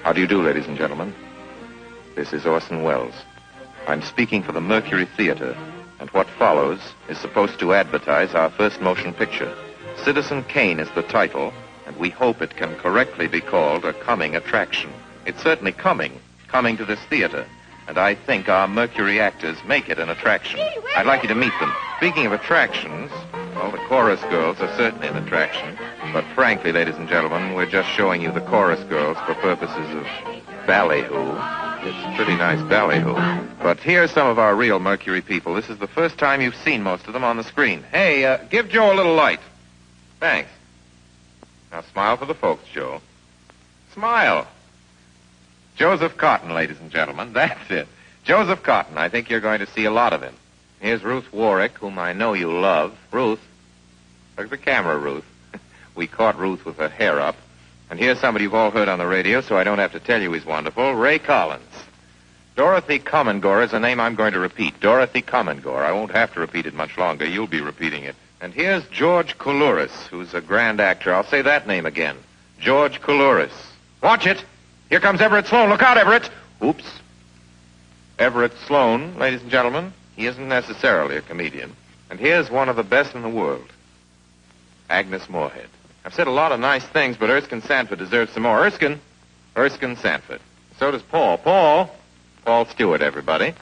How do you do, ladies and gentlemen? This is Orson Welles. I'm speaking for the Mercury Theater, and what follows is supposed to advertise our first motion picture. Citizen Kane is the title, and we hope it can correctly be called a coming attraction. It's certainly coming to this theater, and I think our Mercury actors make it an attraction. I'd like you to meet them. Speaking of attractions, well, the chorus girls are certainly an attraction, but frankly, ladies and gentlemen, we're just showing you the chorus girls for purposes of ballyhoo. It's pretty nice ballyhoo. But here's some of our real Mercury people. This is the first time you've seen most of them on the screen. Hey, give Joe a little light. Thanks. Now smile for the folks, Joe. Smile. Joseph Cotton, ladies and gentlemen. That's it. Joseph Cotton. I think you're going to see a lot of him. Here's Ruth Warwick, whom I know you love. Ruth. Look at the camera, Ruth. We caught Ruth with her hair up. And here's somebody you've all heard on the radio, so I don't have to tell you he's wonderful. Ray Collins. Dorothy Commongore is a name I'm going to repeat. Dorothy Commongore. I won't have to repeat it much longer. You'll be repeating it. And here's George Coulouris, who's a grand actor. I'll say that name again. George Coulouris. Watch it. Here comes Everett Sloane. Look out, Everett. Oops. Everett Sloane, ladies and gentlemen, he isn't necessarily a comedian. And here's one of the best in the world. Agnes Moorehead. I've said a lot of nice things, but Erskine Sanford deserves some more. Erskine Sanford. So does Paul. Paul Stewart, everybody.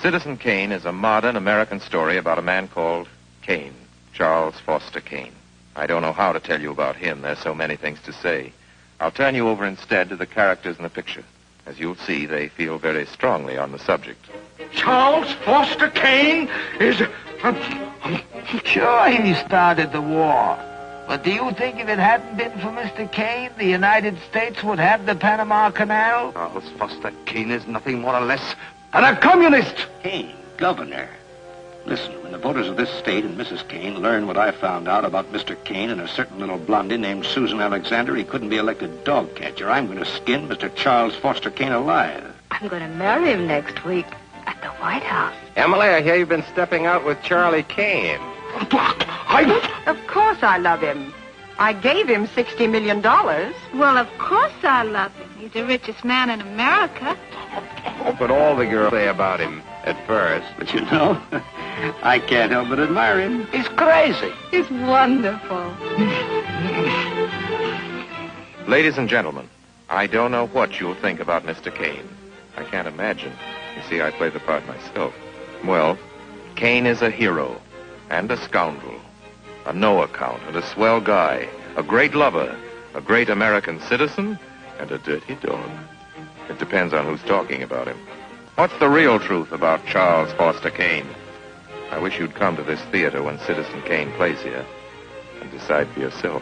Citizen Kane is a modern American story about a man called Кейн, Charles Foster Kane. I don't know how to tell you about him. There's so many things to say. I'll turn you over instead to the characters in the picture. As you'll see, they feel very strongly on the subject. Charles Foster Kane is... Sure, he started the war. But do you think if it hadn't been for Mr. Кейn, the United States would have the Panama Canal? Charles Foster Kane is nothing more or less than a communist. Hey, Governor. Listen, when the voters of this state and Mrs. Кейn learn what I found out about Mr. Кейn and a certain little blondie named Susan Alexander, he couldn't be elected dog catcher. I'm going to skin Mr. Charles Foster Kane alive. I'm going to marry him next week at the White House. Emily, I hear you've been stepping out with Charlie Кейn. Of course I love him. I gave him $60 million. Well, of course I love him. He's the richest man in America. That's what all the girls say about him at first. But you know, I can't help but admire him. He's crazy. He's wonderful. Ladies and gentlemen, I don't know what you'll think about Mr. Кейn. I can't imagine. You see, I play the part myself. Well, Кейn is a hero and a scoundrel, a no account and a swell guy, a great lover, a great American citizen, and a dirty dog. It depends on who's talking about him. What's the real truth about Charles Foster Kane? I wish you'd come to this theater when Citizen Kane plays here and decide for yourself.